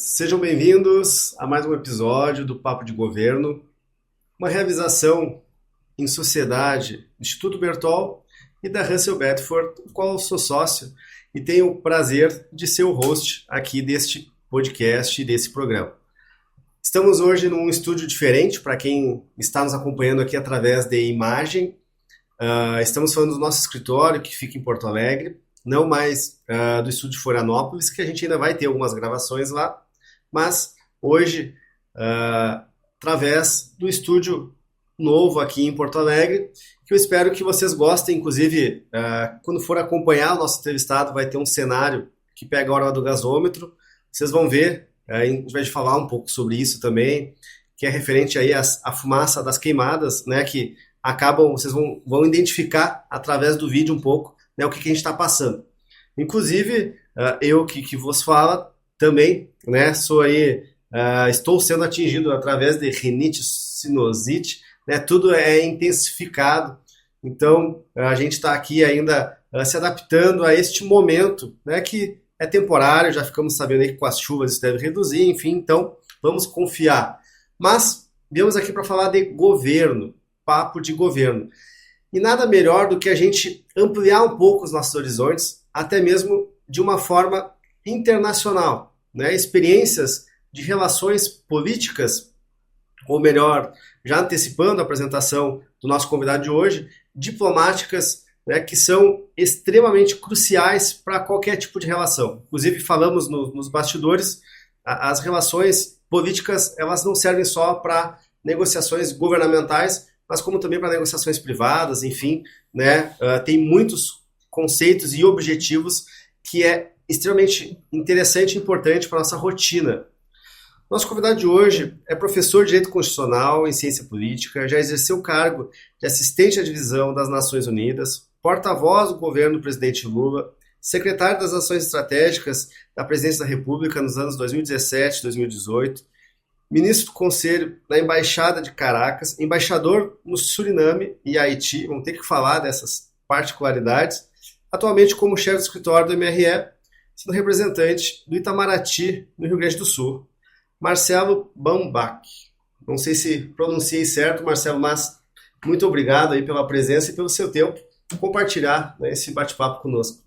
Sejam bem-vindos a mais um episódio do Papo de Governo, uma realização em sociedade do Instituto Bertol e da Russell Bedford, do qual eu sou sócio e tenho o prazer de ser o host aqui deste podcast e desse programa. Estamos hoje num estúdio diferente, para quem está nos acompanhando aqui através de imagem. Estamos falando do nosso escritório, que fica em Porto Alegre, não mais do estúdio de Florianópolis, que a gente ainda vai ter algumas gravações lá, mas hoje, através do estúdio novo aqui em Porto Alegre, que eu espero que vocês gostem. Inclusive, quando for acompanhar o nosso entrevistado, vai ter um cenário que pega a hora do gasômetro, vocês vão ver, a gente vai falar um pouco sobre isso também, que é referente aí à fumaça das queimadas, né, que acabam, vocês vão identificar através do vídeo um pouco, né, o que a gente está passando. Inclusive, eu que vos falo também, né, estou sendo atingido através de rinite, sinusite, né, tudo é intensificado. Então, a gente está aqui ainda se adaptando a este momento, né, que é temporário, já ficamos sabendo aí que com as chuvas isso deve reduzir, enfim, então vamos confiar. Mas viemos aqui para falar de governo, papo de governo. E nada melhor do que a gente ampliar um pouco os nossos horizontes, até mesmo de uma forma internacional, né? Experiências de relações políticas, ou melhor, já antecipando a apresentação do nosso convidado de hoje, diplomáticas, né, que são extremamente cruciais para qualquer tipo de relação. Inclusive, falamos nos bastidores, as relações políticas, elas não servem só para negociações governamentais, mas como também para negociações privadas, enfim, né, tem muitos conceitos e objetivos que é extremamente interessante e importante para a nossa rotina. Nosso convidado de hoje é professor de Direito Constitucional em Ciência Política, já exerceu o cargo de assistente à divisão das Nações Unidas, porta-voz do governo do presidente Lula, secretário das Ações Estratégicas da Presidência da República nos anos 2017 e 2018, ministro do Conselho da Embaixada de Caracas, embaixador no Suriname e Haiti, vamos ter que falar dessas particularidades, atualmente como chefe do escritório do MRE, sendo representante do Itamaraty, no Rio Grande do Sul. Marcelo Bambach. Não sei se pronunciei certo, Marcelo, mas muito obrigado aí pela presença e pelo seu tempo compartilhar, né, esse bate-papo conosco.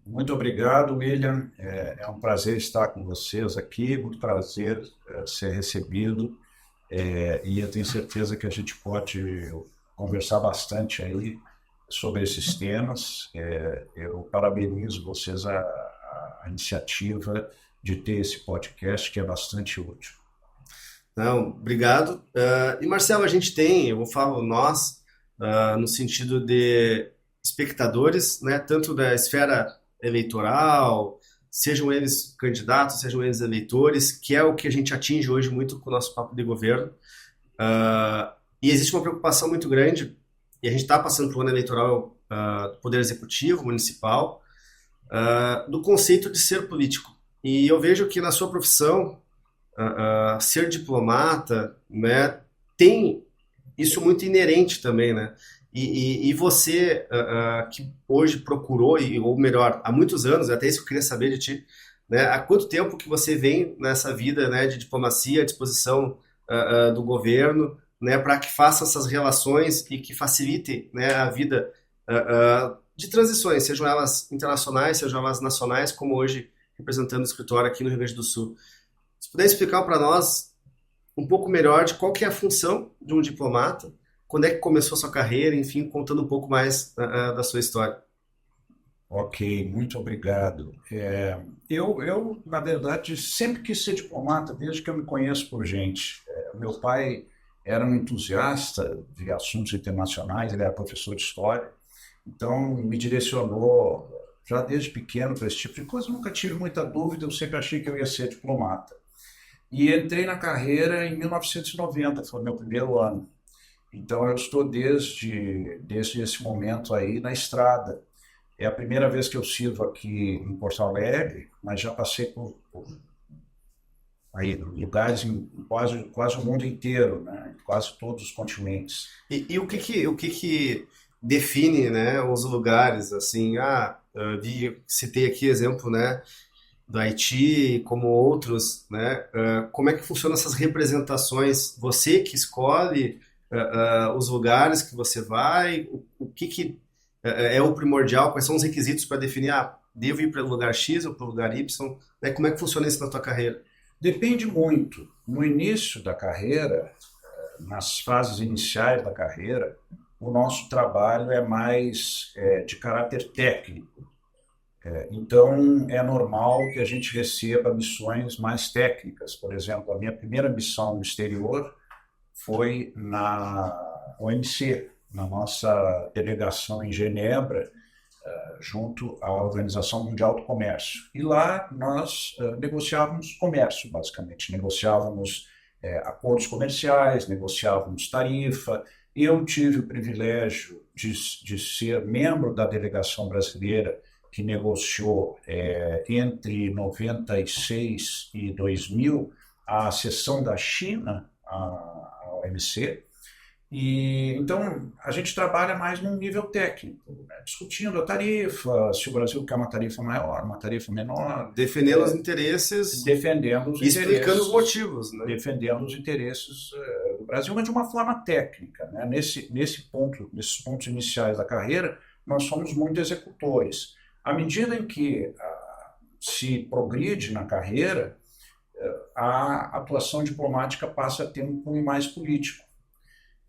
Muito obrigado, William. É um prazer estar com vocês aqui, muito prazer ser recebido, e eu tenho certeza que a gente pode conversar bastante aí sobre esses temas. Eu parabenizo vocês a iniciativa de ter esse podcast, que é bastante útil. Não, obrigado. E Marcelo, a gente tem, eu vou falar nós, no sentido de espectadores, né, tanto da esfera eleitoral, sejam eles candidatos, sejam eles eleitores, que é o que a gente atinge hoje muito com o nosso papo de governo. E existe uma preocupação muito grande, e a gente está passando por um ano eleitoral do Poder Executivo, municipal, do conceito de ser político. E eu vejo que na sua profissão, ser diplomata, né, tem isso muito inerente também, né? E você, que hoje procurou, ou melhor, há muitos anos, até isso que eu queria saber de ti, né, há quanto tempo que você vem nessa vida, né, de diplomacia à disposição do governo, né, para que faça essas relações e que facilite, né, a vida de transições, sejam elas internacionais, sejam elas nacionais, como hoje representando o escritório aqui no Rio Grande do Sul. Se puder explicar para nós um pouco melhor de qual que é a função de um diplomata, quando é que começou a sua carreira, enfim, contando um pouco mais da sua história. Ok, muito obrigado. Na verdade, sempre quis ser diplomata, desde que eu me conheço por gente. Meu pai era um entusiasta de assuntos internacionais, ele era professor de história, então me direcionou já desde pequeno para esse tipo de coisa. Nunca tive muita dúvida, eu sempre achei que eu ia ser diplomata. E entrei na carreira em 1990, foi meu primeiro ano. Então eu estou desde esse momento aí na estrada. É a primeira vez que eu sirvo aqui em Porto Alegre, mas já passei por aí, lugares em quase o mundo inteiro, né? Em quase todos os continentes. E o que define, né, os lugares, assim, citei aqui exemplo, né, do Haiti, como outros, né? Como é que funcionam essas representações? Você que escolhe os lugares que você vai, o que que é o primordial? Quais são os requisitos para definir, devo ir para o lugar X ou para o lugar Y? Né? Como é que funciona isso na tua carreira? Depende muito. No início da carreira, nas fases iniciais da carreira, o nosso trabalho é mais de caráter técnico. Então, é normal que a gente receba missões mais técnicas. Por exemplo, a minha primeira missão no exterior foi na OMC, na nossa delegação em Genebra, junto à Organização Mundial do Comércio. E lá nós negociávamos comércio, basicamente. Negociávamos acordos comerciais, negociávamos tarifa. Eu tive o privilégio de ser membro da delegação brasileira que negociou entre 96 e 2000 a cessão da China à OMC. E, então, a gente trabalha mais num nível técnico, né? Discutindo a tarifa, se o Brasil quer uma tarifa maior, uma tarifa menor. Defendendo os interesses defendendo os e explicando os interesses, motivos, né? defendendo os interesses do Brasil, mas de uma forma técnica, né? Nesses pontos iniciais da carreira, nós somos muito executores. À medida em que se progride na carreira, a atuação diplomática passa a ter um cunho mais político.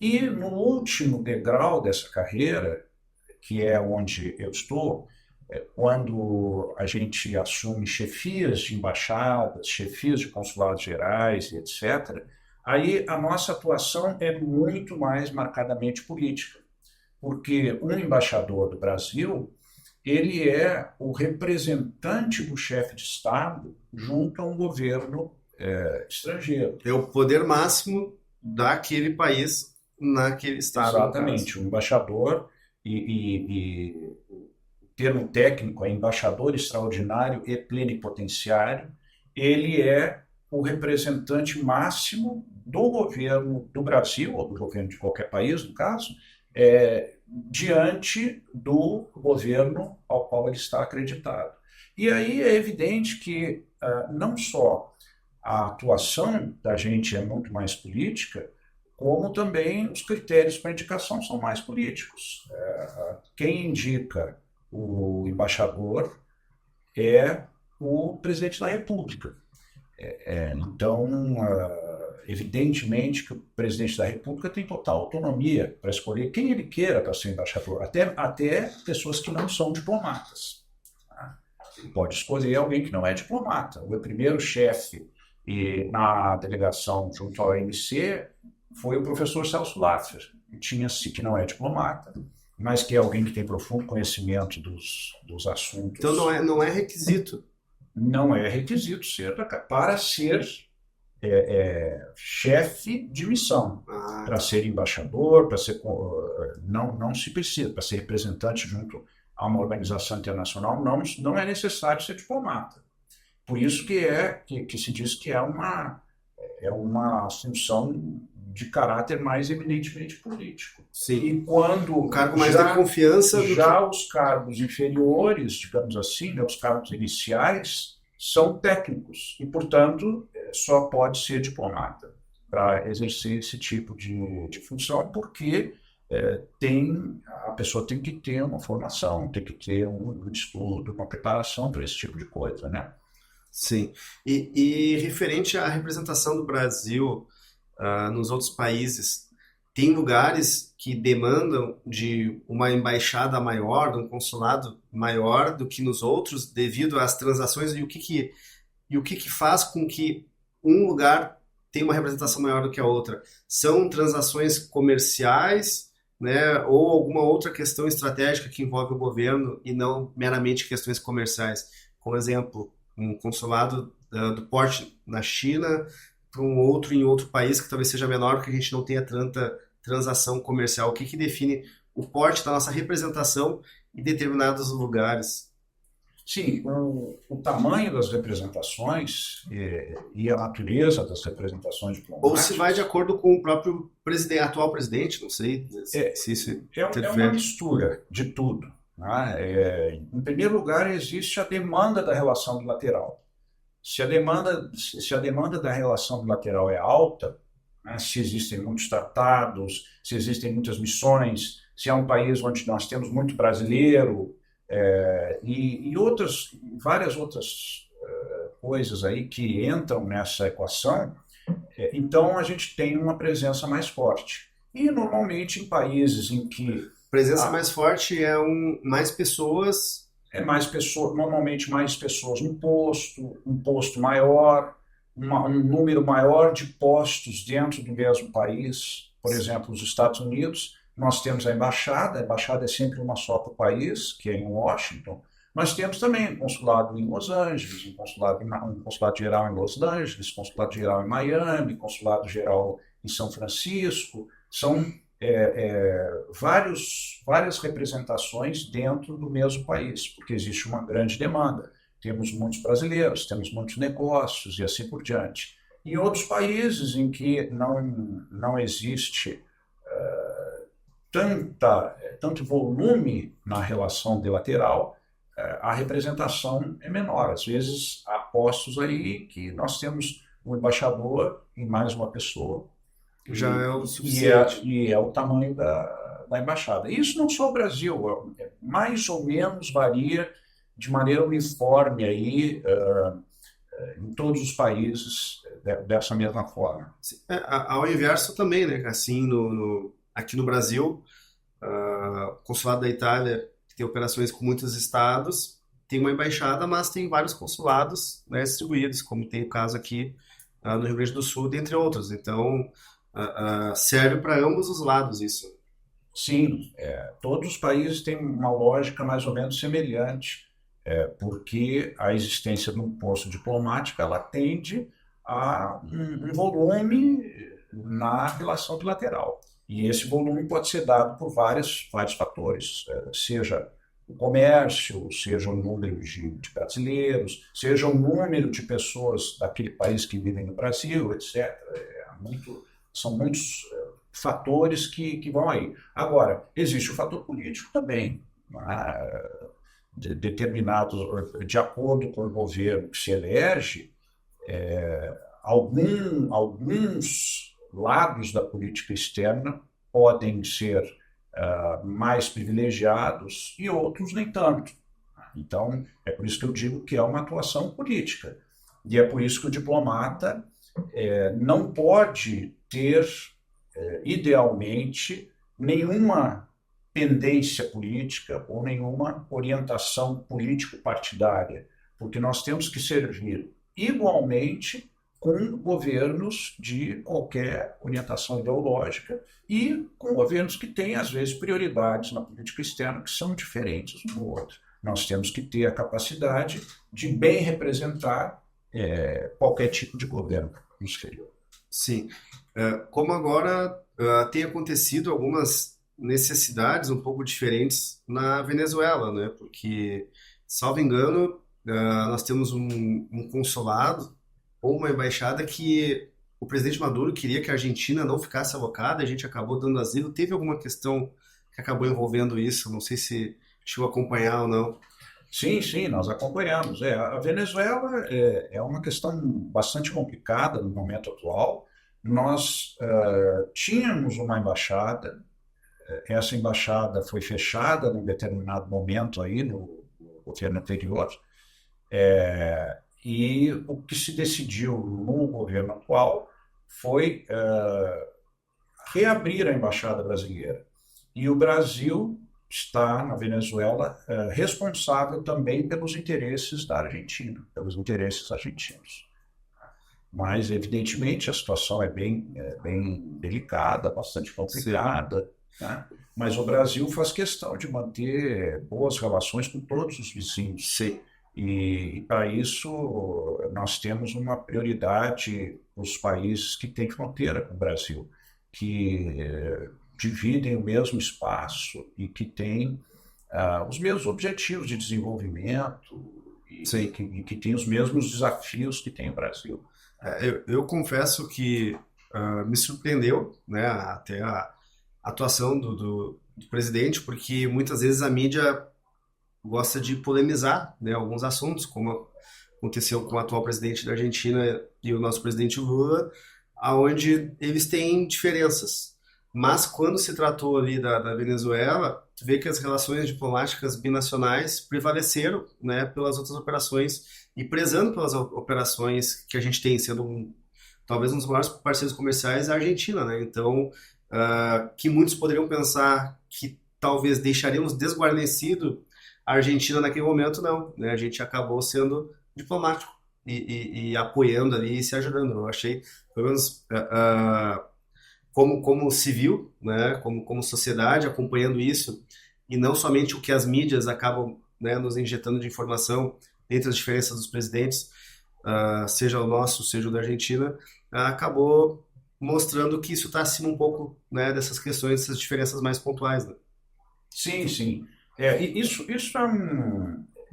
E no último degrau dessa carreira, que é onde eu estou, quando a gente assume chefias de embaixadas, chefias de consulados gerais, etc., aí a nossa atuação é muito mais marcadamente política, porque um embaixador do Brasil, ele é o representante do chefe de Estado junto a um governo estrangeiro. É o poder máximo daquele país naquele estado. Exatamente, o embaixador e o termo técnico é embaixador extraordinário e plenipotenciário, ele é o representante máximo do governo do Brasil, ou do governo de qualquer país, no caso, diante do governo ao qual ele está acreditado. E aí é evidente que não só a atuação da gente é muito mais política, como também os critérios para indicação são mais políticos. Quem indica o embaixador é o presidente da República. Então, evidentemente que o presidente da República tem total autonomia para escolher quem ele queira para ser embaixador, até pessoas que não são diplomatas. Ele pode escolher alguém que não é diplomata. O primeiro chefe na delegação junto ao OMC foi o professor Celso Laffer, que não é diplomata, mas que é alguém que tem profundo conhecimento dos assuntos. Então não é requisito. Não é requisito para ser chefe de missão. Para ser embaixador, não se precisa, para ser representante junto a uma organização internacional, não é necessário ser diplomata. Por isso que se diz que é uma função de caráter mais eminentemente político. Sim. E quando um cargo mais de confiança os cargos inferiores, digamos assim, né, os cargos iniciais, são técnicos e, portanto, só pode ser diplomata para exercer esse tipo de função, porque a pessoa tem que ter uma formação, tem que ter um estudo, uma preparação para esse tipo de coisa, né? Sim. E referente à representação do Brasil nos outros países, tem lugares que demandam de uma embaixada maior, de um consulado maior do que nos outros, devido às transações, e o que faz com que um lugar tenha uma representação maior do que a outra? São transações comerciais, né, ou alguma outra questão estratégica que envolve o governo e não meramente questões comerciais? Como exemplo, um consulado do porte na China para um outro em outro país que talvez seja menor, porque a gente não tenha tanta transação comercial. O que define o porte da nossa representação em determinados lugares? Sim, o tamanho das representações e a natureza das representações diplomáticas... Ou se vai de acordo com o próprio atual presidente, não sei se isso é uma mistura de tudo. Né? Em primeiro lugar, existe a demanda da relação bilateral. se a demanda da relação bilateral é alta, né, se existem muitos tratados, se existem muitas missões, se é um país onde nós temos muito brasileiro, e várias outras coisas aí que entram nessa equação, então a gente tem uma presença mais forte. E normalmente em países em que Presença há mais forte é mais pessoas. mais pessoas, normalmente mais pessoas no posto, um posto maior, um número maior de postos dentro do mesmo país. Por exemplo, os Estados Unidos, nós temos a embaixada é sempre uma só para o país, que é em Washington. Nós temos também um consulado em Los Angeles, um consulado geral em Los Angeles, consulado geral em Miami, consulado geral em São Francisco. São várias representações dentro do mesmo país, porque existe uma grande demanda. Temos muitos brasileiros, temos muitos negócios e assim por diante. Em outros países em que não existe tanto volume na relação bilateral, a representação é menor. Às vezes, há postos aí que nós temos um embaixador e mais uma pessoa, Já é o e suficiente. o tamanho da embaixada. Isso não só o Brasil, mais ou menos varia de maneira uniforme aí, em todos os países dessa mesma forma. Ao inverso também, né? Assim, aqui no Brasil, o consulado da Itália, que tem operações com muitos estados, tem uma embaixada, mas tem vários consulados, né, distribuídos, como tem o caso aqui no Rio Grande do Sul, dentre outros. Então, serve para ambos os lados isso. Sim, todos os países têm uma lógica mais ou menos semelhante, porque a existência de um posto diplomático ela tende a um volume na relação bilateral. E esse volume pode ser dado por vários fatores, seja o comércio, seja o número de brasileiros, seja o número de pessoas daquele país que vivem no Brasil, etc. São muitos fatores que vão aí. Agora, existe o fator político também. De acordo com o governo que se elege, alguns lados da política externa podem ser mais privilegiados e outros nem tanto. Então, é por isso que eu digo que é uma atuação política. E é por isso que o diplomata não pode ter, idealmente, nenhuma tendência política ou nenhuma orientação político-partidária, porque nós temos que servir igualmente com governos de qualquer orientação ideológica e com governos que têm, às vezes, prioridades na política externa que são diferentes um do outro. Nós temos que ter a capacidade de bem representar qualquer tipo de governo no exterior. Sim. Como agora tem acontecido algumas necessidades um pouco diferentes na Venezuela, né? Porque, salvo engano, nós temos um consulado ou uma embaixada que o presidente Maduro queria que a Argentina não ficasse alocada, a gente acabou dando asilo. Teve alguma questão que acabou envolvendo isso? Não sei se chegou a acompanhar ou não. Sim, sim, nós acompanhamos. A Venezuela é uma questão bastante complicada no momento atual. Nós tínhamos uma embaixada, essa embaixada foi fechada num determinado momento aí no governo anterior, e o que se decidiu no governo atual foi reabrir a embaixada brasileira. E o Brasil está, na Venezuela, responsável também pelos interesses da Argentina, pelos interesses argentinos. Mas, evidentemente, a situação é bem delicada, bastante complicada, né? Mas o Brasil faz questão de manter boas relações com todos os vizinhos. Sim. E, para isso, nós temos uma prioridade nos países que têm fronteira com o Brasil, que dividem o mesmo espaço e que têm os mesmos objetivos de desenvolvimento e que têm os mesmos desafios que tem o Brasil. Eu confesso que me surpreendeu, né, até a atuação do presidente, porque muitas vezes a mídia gosta de polemizar, né, alguns assuntos, como aconteceu com o atual presidente da Argentina e o nosso presidente Lula, aonde eles têm diferenças. Mas quando se tratou ali da Venezuela, tu vê que as relações diplomáticas binacionais prevaleceram, né, pelas outras operações e prezando pelas operações que a gente tem, sendo talvez um dos maiores parceiros comerciais, a Argentina, né? Então, que muitos poderiam pensar que talvez deixaríamos desguarnecido a Argentina naquele momento, não, né? A gente acabou sendo diplomático e apoiando ali e se ajudando. Eu achei, pelo menos, como civil, né? Como sociedade, acompanhando isso, e não somente o que as mídias acabam, né, nos injetando de informação entre as diferenças dos presidentes, seja o nosso, seja o da Argentina, acabou mostrando que isso está acima um pouco, né, dessas questões, dessas diferenças mais pontuais, né? Sim, sim. Isso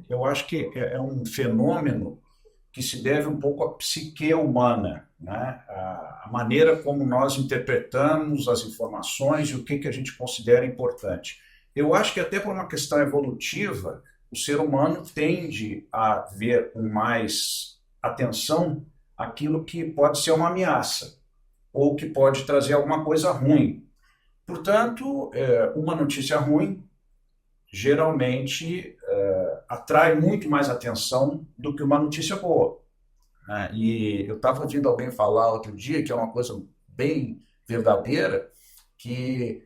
eu acho que é um fenômeno que se deve um pouco à psique humana, né? A maneira como nós interpretamos as informações e o que a gente considera importante. Eu acho que até por uma questão evolutiva, o ser humano tende a ver com mais atenção aquilo que pode ser uma ameaça ou que pode trazer alguma coisa ruim. Portanto, uma notícia ruim geralmente atrai muito mais atenção do que uma notícia boa, né? E eu estava ouvindo alguém falar outro dia, que é uma coisa bem verdadeira, que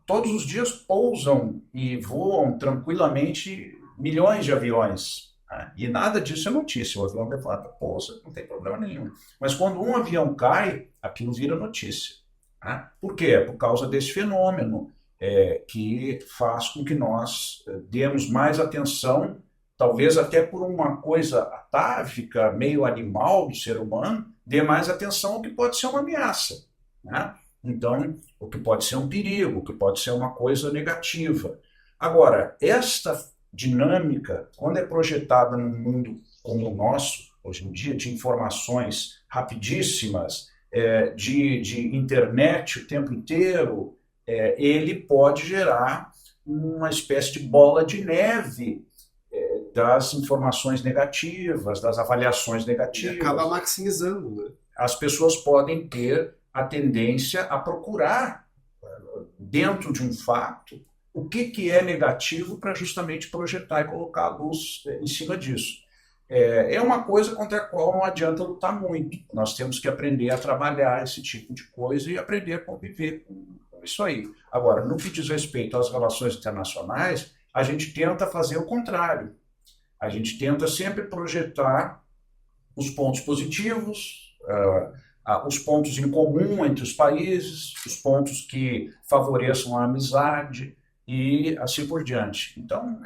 todos os dias pousam e voam tranquilamente milhões de aviões, né? E nada disso é notícia. O avião levanta, pousa, não tem problema nenhum. Mas quando um avião cai, aquilo vira notícia, né? Por quê? Por causa desse fenômeno que faz com que nós demos mais atenção, talvez até por uma coisa atávica, meio animal do ser humano, dê mais atenção ao que pode ser uma ameaça, né? Então, o que pode ser um perigo, o que pode ser uma coisa negativa. Agora, esta dinâmica, quando é projetada num mundo como o nosso, hoje em dia, de informações rapidíssimas, de internet o tempo inteiro, ele pode gerar uma espécie de bola de neve das informações negativas, das avaliações negativas. E acaba maximizando, né? As pessoas podem ter a tendência a procurar, dentro de um fato, o que é negativo para justamente projetar e colocar a luz em cima disso. É uma coisa contra a qual não adianta lutar muito. Nós temos que aprender a trabalhar esse tipo de coisa e aprender a conviver com isso aí. Agora, no que diz respeito às relações internacionais, a gente tenta fazer o contrário. A gente tenta sempre projetar os pontos positivos, os pontos em comum entre os países, os pontos que favoreçam a amizade e assim por diante. Então,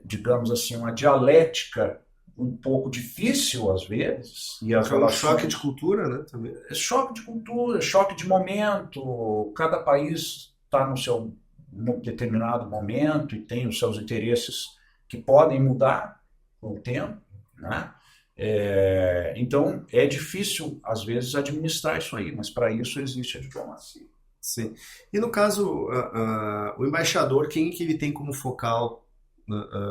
digamos assim, uma dialética um pouco difícil às vezes. E um choque de cultura, né? Também. Choque de cultura, choque de momento. Cada país está num determinado momento e tem os seus interesses que podem mudar com o tempo, né? Então, é difícil, às vezes, administrar isso aí, mas para isso existe a diplomacia. Sim. E no caso, o embaixador, quem que ele tem como focal?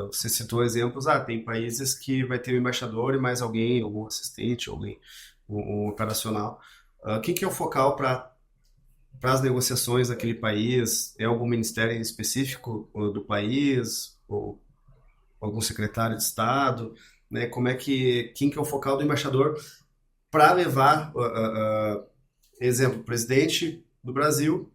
Você citou exemplos, tem países que vai ter o embaixador e mais alguém, algum assistente, alguém, um operacional. Quem que é o focal para as negociações daquele país? É algum ministério específico do país? Ou algum secretário de Estado? Né? Quem que é o focal do embaixador para levar, exemplo, o presidente do Brasil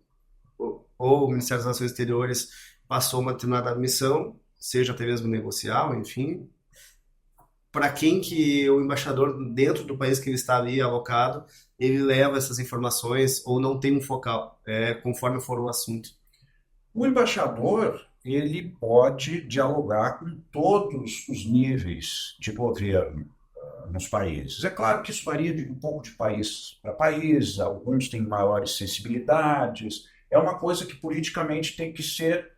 ou o Ministério das Relações Exteriores passou uma determinada missão, seja até mesmo negocial, enfim, para quem que o embaixador, dentro do país que ele está ali alocado, ele leva essas informações ou não tem um focal, conforme for o assunto. O embaixador, ele pode dialogar com todos os níveis de governo nos países. É claro que isso varia um pouco de país para país, alguns têm maiores sensibilidades, é uma coisa que politicamente tem que ser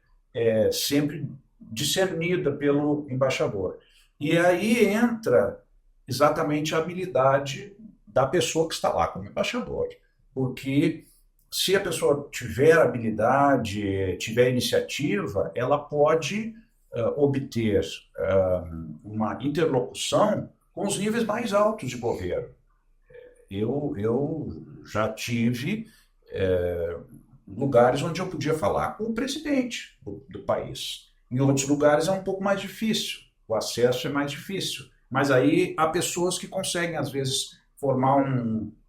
sempre discernida pelo embaixador. E aí entra exatamente a habilidade da pessoa que está lá como embaixador. Porque se a pessoa tiver habilidade, tiver iniciativa, ela pode obter uma interlocução com os níveis mais altos de governo. Eu já tive lugares onde eu podia falar com o presidente do país. Em outros lugares é um pouco mais difícil, o acesso é mais difícil. Mas aí há pessoas que conseguem, às vezes, formar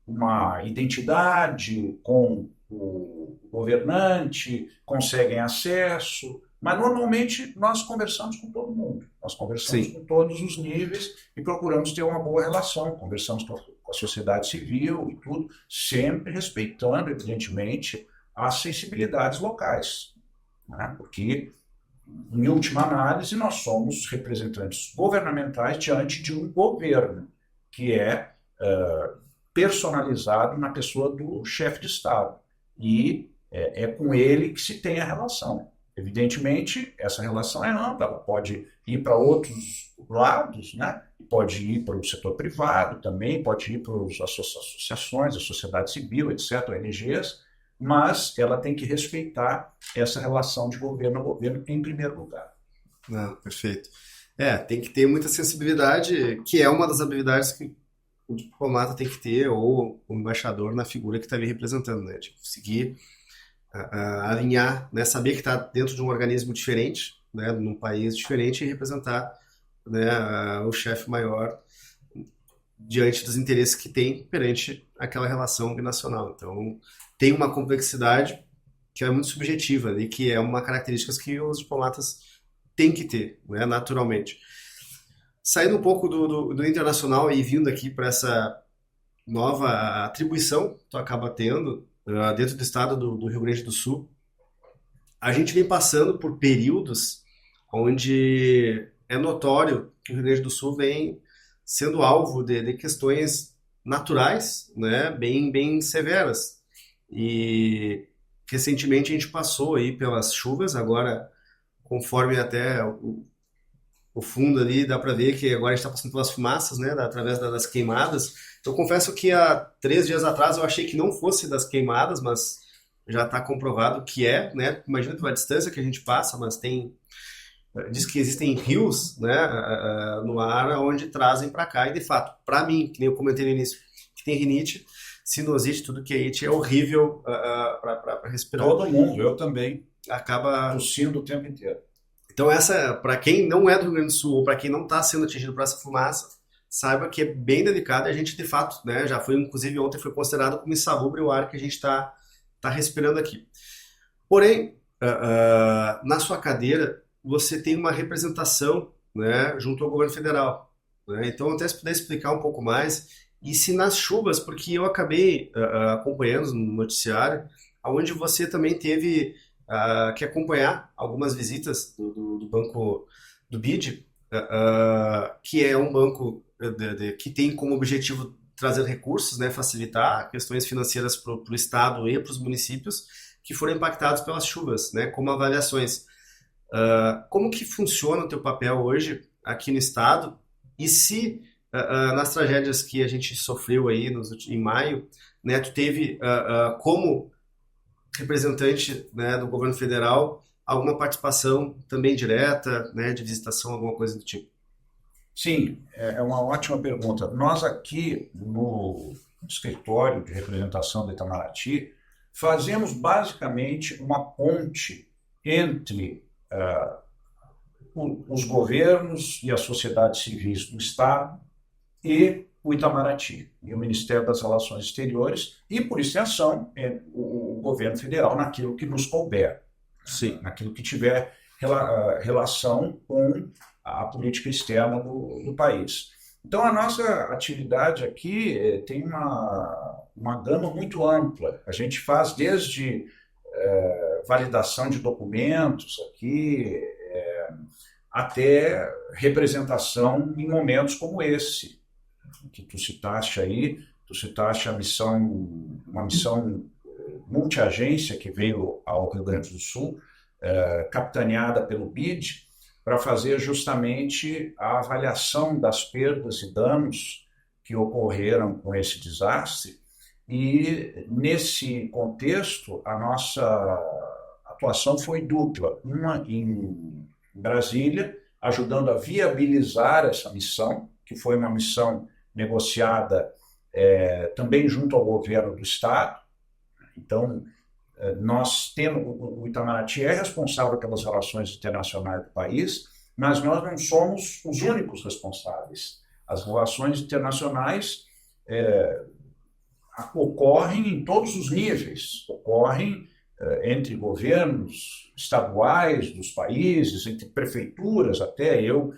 uma identidade com o governante, conseguem acesso, mas normalmente nós conversamos com todo mundo, nós conversamos Sim. com todos os níveis e procuramos ter uma boa relação, conversamos com a sociedade civil e tudo, sempre respeitando, evidentemente, as sensibilidades locais, né? Porque, em última análise, nós somos representantes governamentais diante de um governo que é personalizado na pessoa do chefe de Estado. E é com ele que se tem a relação. Evidentemente, essa relação é ampla, ela pode ir para outros lados, né? Pode ir para o setor privado também, pode ir para as associações, a sociedade civil, etc., ONGs, mas ela tem que respeitar essa relação de governo a governo em primeiro lugar. Não, perfeito. Tem que ter muita sensibilidade, que é uma das habilidades que o diplomata tem que ter, ou o embaixador na figura que está ali representando, né? De conseguir alinhar, né? Saber que está dentro de um organismo diferente, né? Num país diferente e representar, né? O chefe maior diante dos interesses que tem perante aquela relação binacional. Então, tem uma complexidade que é muito subjetiva e que é uma característica que os diplomatas têm que ter, né? Naturalmente. Saindo um pouco do internacional e vindo aqui para essa nova atribuição que tu acaba tendo dentro do estado do Rio Grande do Sul, a gente vem passando por períodos onde é notório que o Rio Grande do Sul vem sendo alvo de questões naturais, né, bem severas. E recentemente a gente passou aí pelas chuvas, agora conforme até o fundo ali, dá para ver que agora a gente está passando pelas fumaças, né, através das queimadas. Eu confesso que há 3 dias atrás eu achei que não fosse das queimadas, mas já está comprovado que é, né? Imagina pela distância que a gente passa, mas diz que existem rios, né, no ar onde trazem para cá, e de fato, para mim, que nem eu comentei no início, que tem rinite, sinusite, tudo que é it é horrível para respirar. Todo mundo, eu também, acaba tossindo o tempo inteiro. Então essa, para quem não é do Rio Grande do Sul ou para quem não está sendo atingido por essa fumaça, saiba que é bem delicado e a gente de fato, né, já foi, inclusive ontem foi considerado como insalubre o ar que a gente está respirando aqui. Porém, na sua cadeira, você tem uma representação, né, junto ao governo federal, né? Então, até se puder explicar um pouco mais, e se nas chuvas, porque eu acabei acompanhando no noticiário, onde você também teve que acompanhar algumas visitas do banco do BID, que é um banco que tem como objetivo trazer recursos, né, facilitar questões financeiras para o Estado e para os municípios que foram impactados pelas chuvas, né, como avaliações. Como que funciona o teu papel hoje aqui no Estado e se nas tragédias que a gente sofreu aí em maio, né, tu teve como representante, né, do governo federal alguma participação também direta, né, de visitação, alguma coisa do tipo? Sim, é uma ótima pergunta. Nós aqui no escritório de representação do Itamaraty fazemos basicamente uma ponte entre os governos e as sociedades civis do Estado e o Itamaraty, e o Ministério das Relações Exteriores, e, por extensão, o governo federal naquilo que nos couber, sim, naquilo que tiver relação com a política externa do país. Então, a nossa atividade aqui tem uma gama muito ampla. A gente faz desde validação de documentos aqui, até representação em momentos como esse, que tu citaste aí, uma missão multiagência que veio ao Rio Grande do Sul, capitaneada pelo BID, para fazer justamente a avaliação das perdas e danos que ocorreram com esse desastre. E, nesse contexto, a nossa atuação foi dupla. Uma em em Brasília, ajudando a viabilizar essa missão, que foi uma missão negociada também junto ao governo do Estado. Então, nós temos, o Itamaraty é responsável pelas relações internacionais do país, mas nós não somos os únicos responsáveis. As relações internacionais ocorrem em todos os níveis, ocorrem entre governos estaduais dos países, entre prefeituras. Até eu,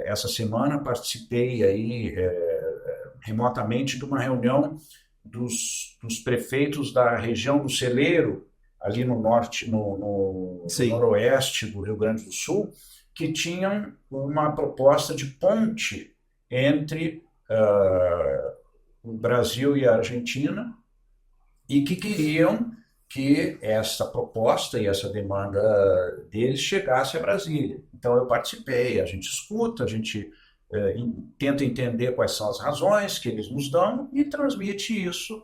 essa semana, participei aí, remotamente de uma reunião dos prefeitos da região do Celeiro, ali no norte, no noroeste do Rio Grande do Sul, que tinham uma proposta de ponte entre o Brasil e a Argentina, e que queriam que essa proposta e essa demanda deles chegasse a Brasília. Então eu participei, a gente escuta, a gente tenta entender quais são as razões que eles nos dão e transmite isso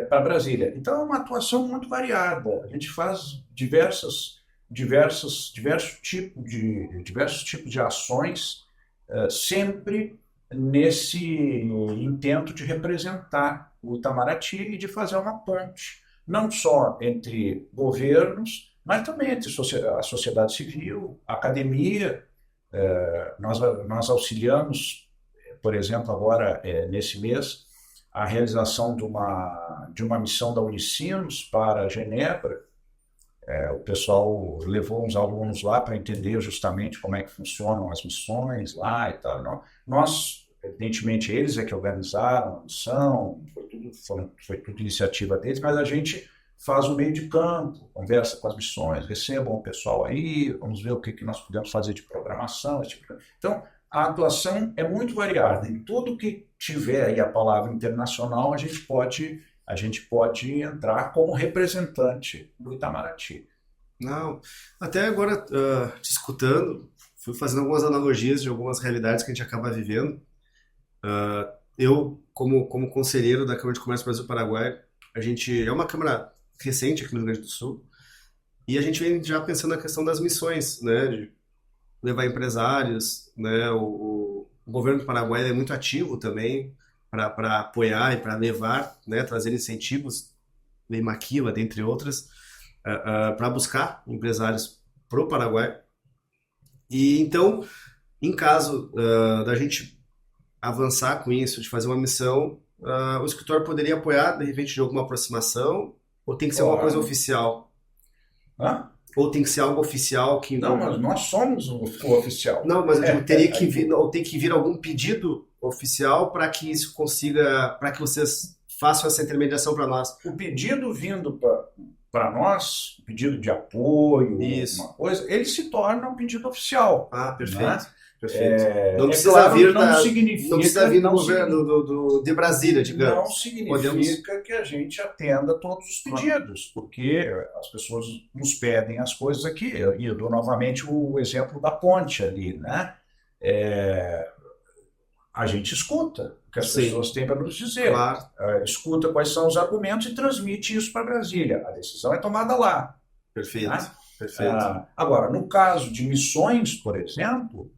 para Brasília. Então é uma atuação muito variada, a gente faz diversos tipos de ações, sempre nesse intento de representar o Itamaraty e de fazer uma ponte, não só entre governos, mas também entre a sociedade civil, a academia. Nós auxiliamos, por exemplo, agora, nesse mês, a realização de uma missão da Unicinos para Genebra. O pessoal levou uns alunos lá para entender justamente como é que funcionam as missões lá e tal. Nós, evidentemente, eles é que organizaram a missão, foi tudo iniciativa deles, mas a gente faz o meio de campo, conversa com as missões, recebam o pessoal aí, vamos ver o que nós podemos fazer de programação. Então, a atuação é muito variada. Em tudo que tiver aí a palavra internacional, a gente pode entrar como representante do Itamaraty. Não, até agora, te escutando, fui fazendo algumas analogias de algumas realidades que a gente acaba vivendo. Eu, como conselheiro da Câmara de Comércio Brasil-Paraguai, a gente é uma câmara recente aqui no Rio Grande do Sul, e a gente vem já pensando na questão das missões, né, de levar empresários, né, o governo do Paraguai é muito ativo também para apoiar e para levar, né, trazer incentivos, Lei Maquila, dentre outras, para buscar empresários para o Paraguai. E então, em caso da gente avançar com isso, de fazer uma missão, o escritório poderia apoiar, de repente, de alguma aproximação, ou tem que ser alguma coisa oficial? Hã? Ou tem que ser algo oficial que... Não, mas nós somos o oficial. Não, mas eu digo, teria que vir, ou tem que vir algum pedido oficial para que isso consiga, para que vocês façam essa intermediação para nós. O pedido vindo para nós, pedido de apoio, Isso. uma coisa, ele se torna um pedido oficial. Ah, perfeito. Né? Perfeito. Não precisa claro, vir não precisa vir do governo de Brasília, digamos. Não significa que a gente atenda todos os pedidos, porque as pessoas nos pedem as coisas aqui. Eu dou novamente o exemplo da ponte ali, né? A gente escuta o que as pessoas têm para nos dizer. Claro. Escuta quais são os argumentos e transmite isso para Brasília. A decisão é tomada lá. Perfeito. Né? Perfeito. Agora, no caso de missões, por exemplo,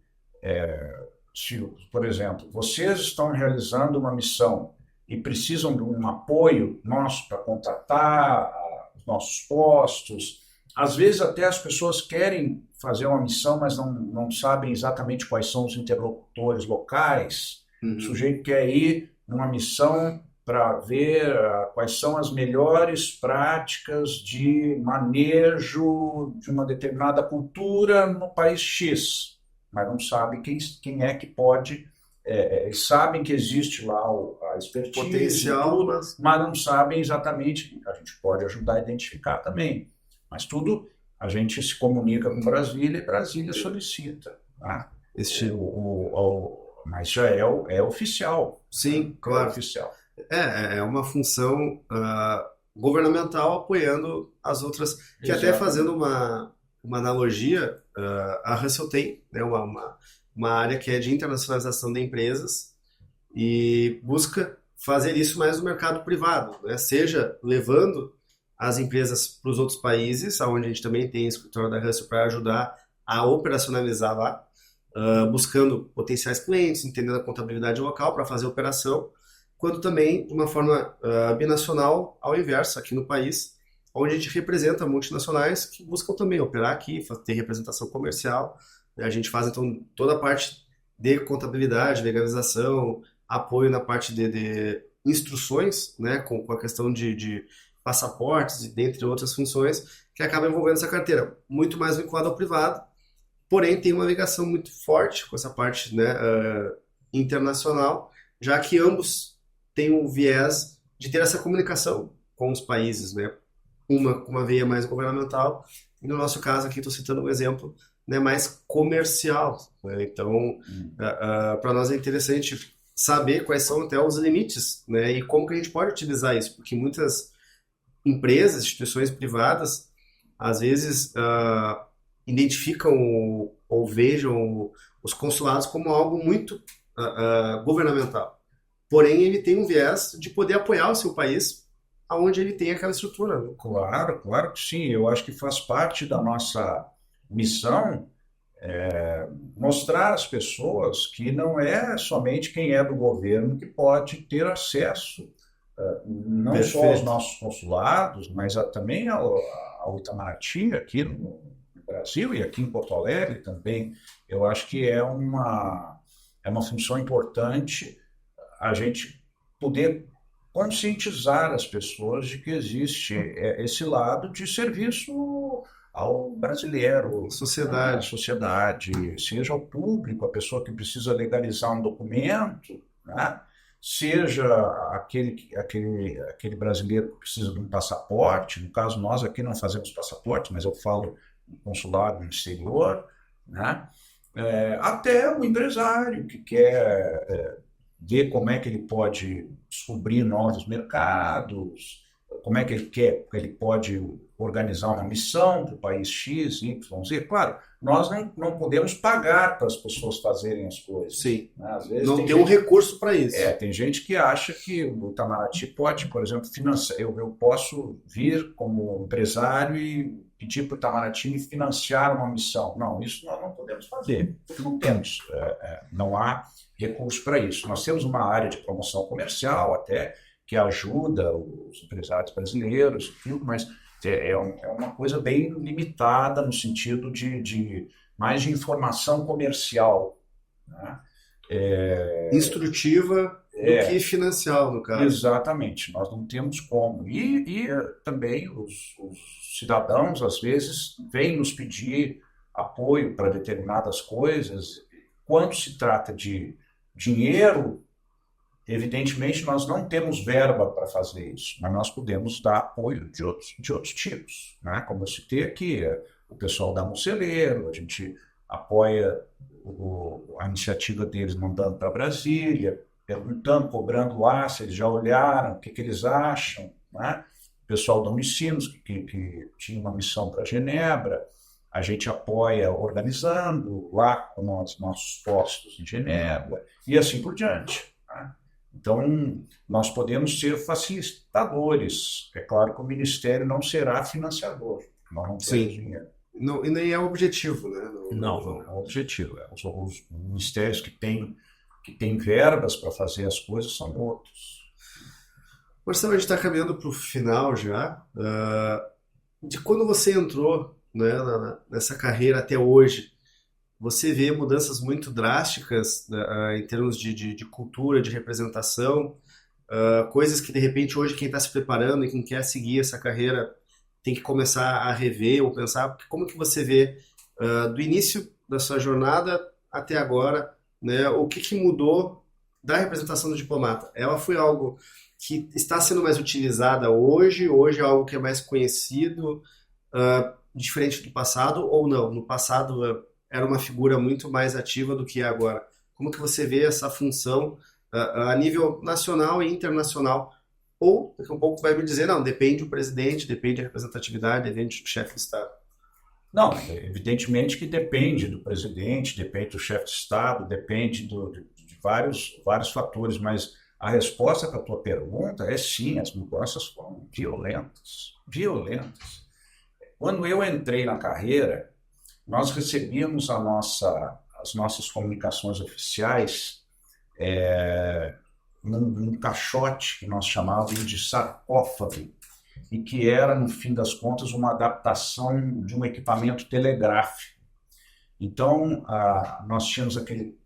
se, por exemplo, vocês estão realizando uma missão e precisam de um apoio nosso para contratar os nossos postos, às vezes até as pessoas querem fazer uma missão, mas não sabem exatamente quais são os interlocutores locais. Uhum. O sujeito quer ir numa missão para ver quais são as melhores práticas de manejo de uma determinada cultura no país X, mas não sabe quem é que pode. Eles sabem que existe lá a expertise, potencial, tudo, mas não sabem exatamente. A gente pode ajudar a identificar também, mas tudo a gente se comunica com Brasília e Brasília solicita. Tá? Mas já é oficial. Sim, claro. É oficial. É uma função governamental apoiando as outras, que Exato. Até fazendo uma analogia, a Russell tem, né, uma área que é de internacionalização de empresas e busca fazer isso mais no mercado privado, né? Seja levando as empresas para os outros países, onde a gente também tem escritório da Russell para ajudar a operacionalizar lá, buscando potenciais clientes, entendendo a contabilidade local para fazer a operação, quanto também de uma forma binacional ao inverso, aqui no país, onde a gente representa multinacionais que buscam também operar aqui, ter representação comercial. A gente faz então toda a parte de contabilidade, legalização, apoio na parte de instruções, né, com a questão de passaportes, e dentre outras funções, que acaba envolvendo essa carteira, muito mais vinculada ao privado, porém tem uma ligação muito forte com essa parte, né, internacional, já que ambos têm um viés de ter essa comunicação com os países, né, uma com uma veia mais governamental, e no nosso caso aqui estou citando um exemplo, né, mais comercial, né? Então, para nós é interessante saber quais são até os limites, né, e como que a gente pode utilizar isso, porque muitas empresas, instituições privadas, às vezes identificam ou vejam os consulados como algo muito governamental. Porém, ele tem um viés de poder apoiar o seu país aonde ele tem aquela estrutura, né? Claro, claro que sim. Eu acho que faz parte da nossa missão mostrar às pessoas que não é somente quem é do governo que pode ter acesso, não só aos Perfeito. nossos consulados, mas também ao Itamaraty, aqui no Brasil e aqui em Porto Alegre também. Eu acho que é uma função importante a gente poder conscientizar as pessoas de que existe esse lado de serviço ao brasileiro, à Sociedade. sociedade, seja ao público, a pessoa que precisa legalizar um documento, né? Seja aquele brasileiro que precisa de um passaporte. No caso, nós aqui não fazemos passaporte, mas eu falo no consulado no exterior, né? Até o empresário que quer ver como é que ele pode descobrir novos mercados, como é que ele pode organizar uma missão para o país X, Y, Z. Claro, nós não podemos pagar para as pessoas fazerem as coisas. Sim. Né? Às vezes Não tem um recurso para isso. tem gente que acha que o Itamaraty pode, por exemplo, financiar. Eu posso vir como empresário e pedir para o Itamaraty me financiar uma missão. Não, isso nós não podemos fazer, porque não temos, não há recurso para isso. Nós temos uma área de promoção comercial até que ajuda os empresários brasileiros, mas é uma coisa bem limitada no sentido mais de informação comercial, né? Instrutiva do que financial, no caso. Exatamente, nós não temos como. E também os cidadãos, às vezes, vêm nos pedir apoio para determinadas coisas. Quando se trata de dinheiro, evidentemente, nós não temos verba para fazer isso, mas nós podemos dar apoio de outros tipos, né? Como eu citei aqui, o pessoal da Moceleiro, a gente apoia a iniciativa deles mandando para Brasília, perguntando, cobrando lá se eles já olharam, o que eles acham, né? O pessoal da Unicinos, que tinha uma missão para Genebra, a gente apoia organizando lá com os nossos postos em Genebra, e assim por diante, né? Então, nós podemos ser facilitadores. É claro que o Ministério não será financiador, nós não temos dinheiro. Não, e nem é o objetivo, né? Não é o objetivo. Os ministérios que têm verbas para fazer as coisas são outros. Marcelo, a gente está caminhando para o final já. De quando você entrou, né, nessa carreira até hoje, você vê mudanças muito drásticas, né, em termos de cultura, de representação, coisas que de repente hoje quem está se preparando e quem quer seguir essa carreira tem que começar a rever ou pensar. Como que você vê do início da sua jornada até agora, né, o que mudou da representação do diplomata? Ela foi algo que está sendo mais utilizada hoje é algo que é mais conhecido, diferente do passado, ou não? No passado era uma figura muito mais ativa do que é agora. Como que você vê essa função a nível nacional e internacional? Ou daqui a um pouco vai me dizer, não, depende do presidente, depende da representatividade, depende do chefe de Estado. Não, evidentemente que depende do presidente, depende do chefe de Estado, depende de vários fatores, mas a resposta para a tua pergunta é sim, as mudanças foram violentas, violentas. Quando eu entrei na carreira, nós recebíamos as nossas comunicações oficiais num caixote que nós chamávamos de sarcófago, e que era, no fim das contas, uma adaptação de um equipamento telegráfico. Então, nós tínhamos aquele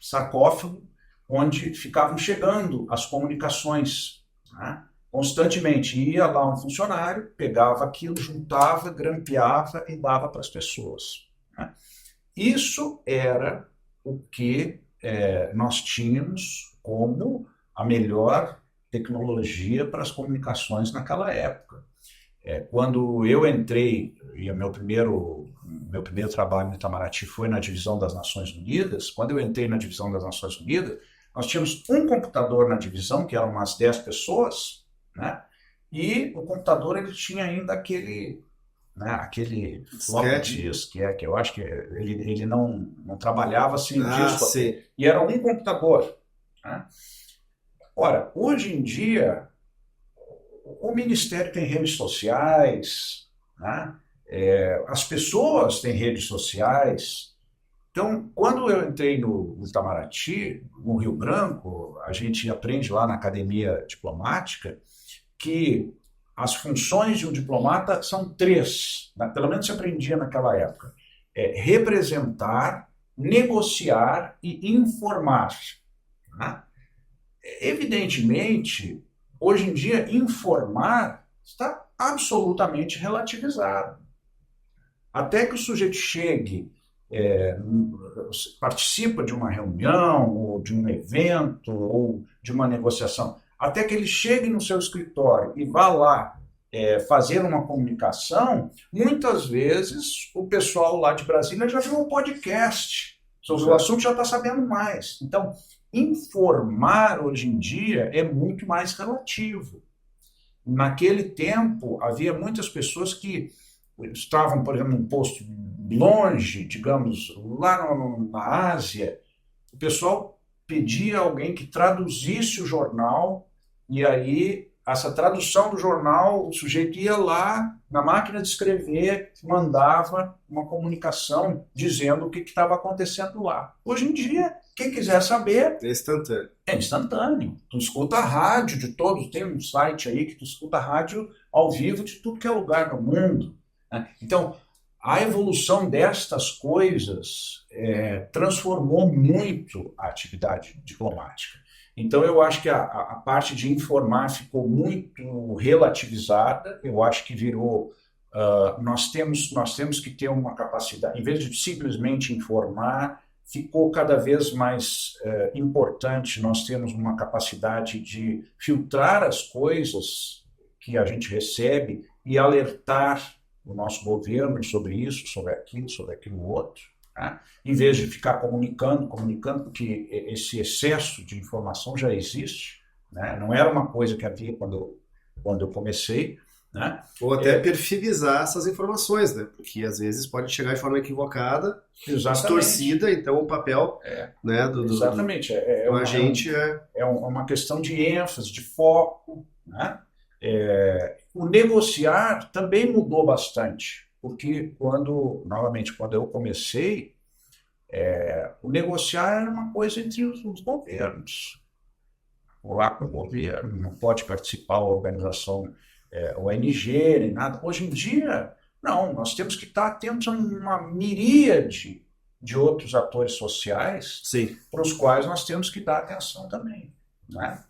sarcófago onde ficavam chegando as comunicações, né? Constantemente ia lá um funcionário, pegava aquilo, juntava, grampeava e dava para as pessoas, né? Isso era o que nós tínhamos como a melhor tecnologia para as comunicações naquela época. Quando eu entrei, e o meu primeiro trabalho no Itamaraty foi na divisão das Nações Unidas. Quando eu entrei na divisão das Nações Unidas, nós tínhamos um computador na divisão, que eram umas 10 pessoas, né? E o computador ele tinha ainda aquele floppy disk, que eu acho que ele não trabalhava sem disco. Sim. E era um computador, né? Ora, hoje em dia, o Ministério tem redes sociais, né? As pessoas têm redes sociais. Então, quando eu entrei no Itamaraty, no Rio Branco, a gente aprende lá na Academia Diplomática que as funções de um diplomata são 3, né? Pelo menos se aprendia naquela época: representar, negociar e informar, né? Evidentemente, hoje em dia, informar está absolutamente relativizado. Até que o sujeito chegue, participa de uma reunião, ou de um evento, ou de uma negociação, até que ele chegue no seu escritório e vá lá fazer uma comunicação, muitas vezes o pessoal lá de Brasília já viu um podcast sobre o assunto, já está sabendo mais. Então, informar hoje em dia é muito mais relativo. Naquele tempo, havia muitas pessoas que estavam, por exemplo, num posto longe, digamos, lá na Ásia. O pessoal pedia a alguém que traduzisse o jornal, e aí essa tradução do jornal, o sujeito ia lá na máquina de escrever, mandava uma comunicação dizendo o que estava acontecendo lá. Hoje em dia, quem quiser saber... É instantâneo. É instantâneo. Tu escuta a rádio de todos, tem um site aí que tu escuta a rádio ao vivo de tudo que é lugar no mundo, né? Então, a evolução destas coisas transformou muito a atividade diplomática. Então, eu acho que a parte de informar ficou muito relativizada. Eu acho que virou... nós temos que ter uma capacidade, em vez de simplesmente informar, ficou cada vez mais importante nós termos uma capacidade de filtrar as coisas que a gente recebe e alertar o nosso governo sobre isso, sobre aquilo outro, tá? Em vez de ficar comunicando, porque esse excesso de informação já existe, né? Não era uma coisa que havia quando eu comecei, né? Ou até perfilizar essas informações, né? Porque às vezes pode chegar de forma equivocada, distorcida, então o papel né, exatamente. do agente é uma questão de ênfase, de foco, né? O negociar também mudou bastante, porque quando eu comecei, o negociar era uma coisa entre os governos. Lá com o governo, não pode participar da organização ONG, nem nada. Hoje em dia, não, nós temos que estar atentos a uma miríade de outros atores sociais, sim, para os quais nós temos que dar atenção também, né?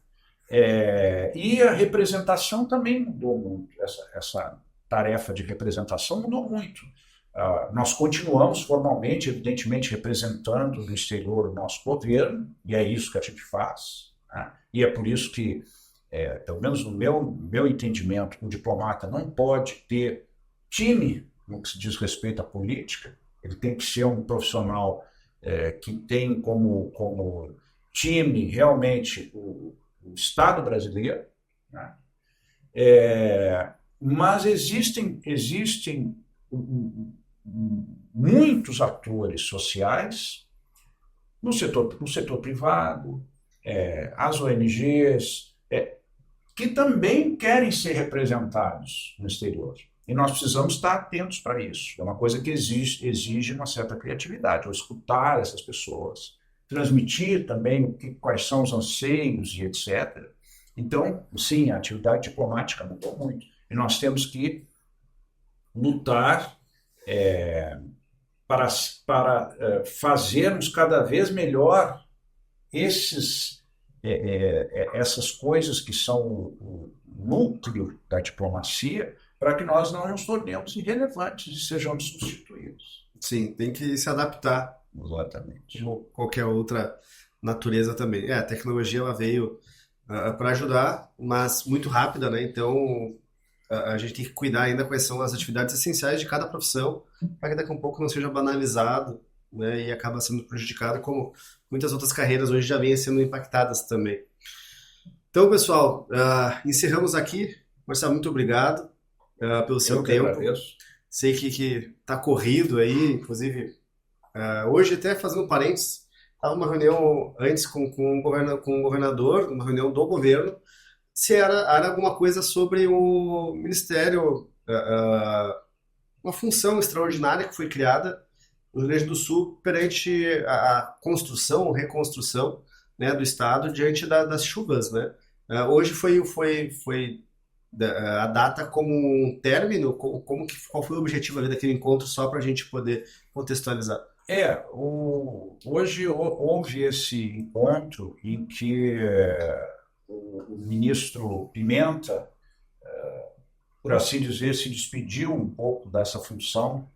E a representação também mudou muito, essa tarefa de representação mudou muito. Nós continuamos formalmente, evidentemente, representando no exterior o nosso governo, e é isso que a gente faz, né? E é por isso que, pelo menos no meu entendimento, o diplomata não pode ter time no que se diz respeito à política. Ele tem que ser um profissional que tem como time realmente o Estado brasileiro, né? Mas existem muitos atores sociais no setor privado, as ONGs, que também querem ser representados no exterior. E nós precisamos estar atentos para isso. É uma coisa que exige uma certa criatividade, ou escutar essas pessoas, transmitir também quais são os anseios e etc. Então, sim, a atividade diplomática mudou muito. E nós temos que lutar para, fazermos cada vez melhor essas coisas que são o núcleo da diplomacia, para que nós não nos tornemos irrelevantes e sejamos substituídos. Sim, tem que se adaptar, Exatamente. como qualquer outra natureza também. A tecnologia ela veio para ajudar, mas muito rápida, né? Então a gente tem que cuidar ainda quais são as atividades essenciais de cada profissão, para que daqui a um pouco não seja banalizado, né? E acaba sendo prejudicado, como muitas outras carreiras hoje já vêm sendo impactadas também. Então, pessoal, encerramos aqui. Marcelo, muito obrigado pelo seu Eu que tempo. agradeço. Sei que tá corrido aí, inclusive hoje até fazendo parênteses, estava uma reunião antes com o governador, uma reunião do governo, se era alguma coisa sobre o ministério, uma função extraordinária que foi criada no Rio Grande do Sul perante a construção, reconstrução, né, do estado diante das chuvas, né? Hoje foi a data como um término, qual foi o objetivo ali daquele encontro, só para a gente poder contextualizar? Hoje houve esse encontro em que o ministro Pimenta, por assim dizer, se despediu um pouco dessa função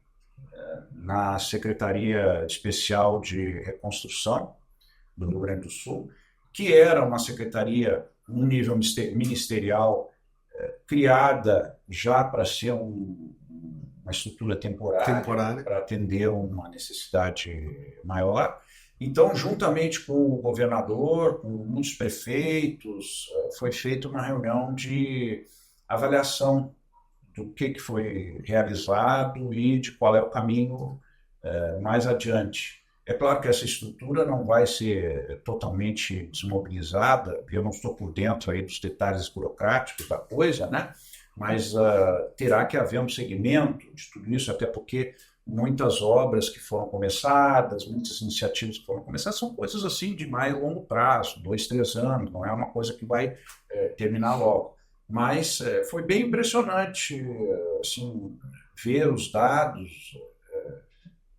na Secretaria Especial de Reconstrução do Rio Grande do Sul, que era uma secretaria no nível ministerial criada já para ser uma estrutura temporária para atender uma necessidade maior. Então, juntamente com o governador, com muitos prefeitos, foi feita uma reunião de avaliação do que foi realizado e de qual é o caminho mais adiante. É claro que essa estrutura não vai ser totalmente desmobilizada, eu não estou por dentro aí dos detalhes burocráticos da coisa, né? Mas terá que haver um segmento de tudo isso, até porque muitas obras que foram começadas, muitas iniciativas que foram começadas, são coisas assim de mais longo prazo, 2, 3 anos, não é uma coisa que vai terminar logo. Mas foi bem impressionante assim, ver os dados,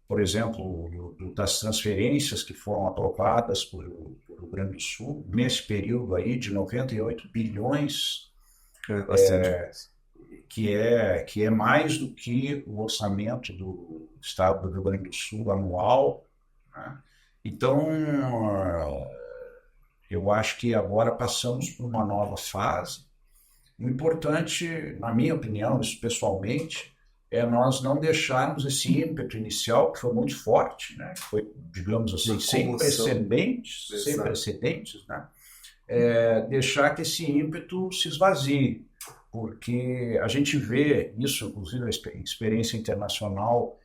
por exemplo, das transferências que foram aprovadas pelo Rio Grande do Sul, nesse período aí de 98 bilhões, que é mais do que o orçamento do Estado do Rio Grande do Sul anual, né? Então, eu acho que agora passamos por uma nova fase. O importante, na minha opinião, isso pessoalmente, é nós não deixarmos esse ímpeto inicial, que foi muito forte, né? Que foi, digamos assim, sem precedentes, né? Deixar que esse ímpeto se esvazie, porque a gente vê isso, inclusive a experiência internacional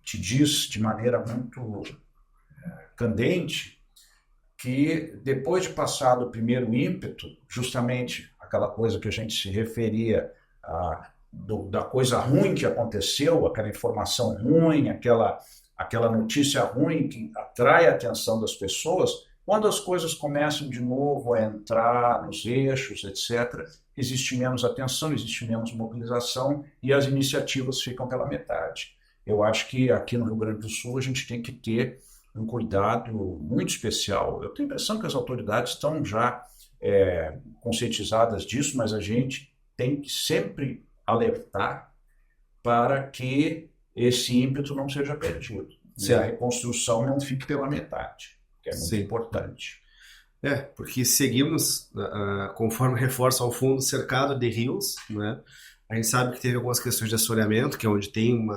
te diz de maneira muito candente que depois de passado o primeiro ímpeto, justamente aquela coisa que a gente se referia da coisa ruim que aconteceu, aquela informação ruim, aquela notícia ruim que atrai a atenção das pessoas, quando as coisas começam de novo a entrar nos eixos, etc., existe menos atenção, existe menos mobilização e as iniciativas ficam pela metade. Eu acho que aqui no Rio Grande do Sul a gente tem que ter um cuidado muito especial. Eu tenho a impressão que as autoridades estão já conscientizadas disso, mas a gente tem que sempre alertar para que esse ímpeto não seja perdido. E a reconstrução não fique pela metade, que é muito importante. Porque seguimos, conforme reforça ao fundo, cercado de rios, né? A gente sabe que teve algumas questões de assoreamento, que é onde tem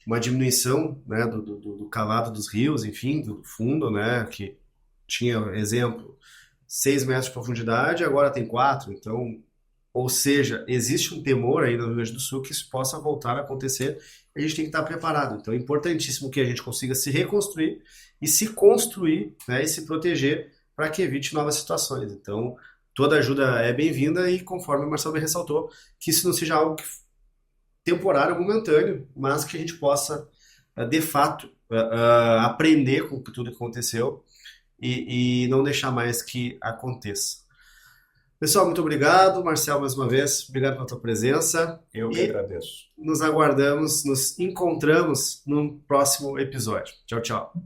uma diminuição, né, do cavado dos rios, enfim, do fundo, né, que tinha, exemplo, 6 metros de profundidade, agora tem 4, então, ou seja, existe um temor aí no Rio Grande do Sul que isso possa voltar a acontecer, e a gente tem que estar preparado. Então é importantíssimo que a gente consiga se reconstruir e se construir, né, e se proteger para que evite novas situações. Então, toda ajuda é bem-vinda e, conforme o Marcelo bem ressaltou, que isso não seja algo que temporário, momentâneo, mas que a gente possa, de fato, aprender com tudo que aconteceu e não deixar mais que aconteça. Pessoal, muito obrigado. Marcel, mais uma vez, obrigado pela tua presença. Eu que E agradeço. nos aguardamos, nos encontramos no próximo episódio. Tchau, tchau.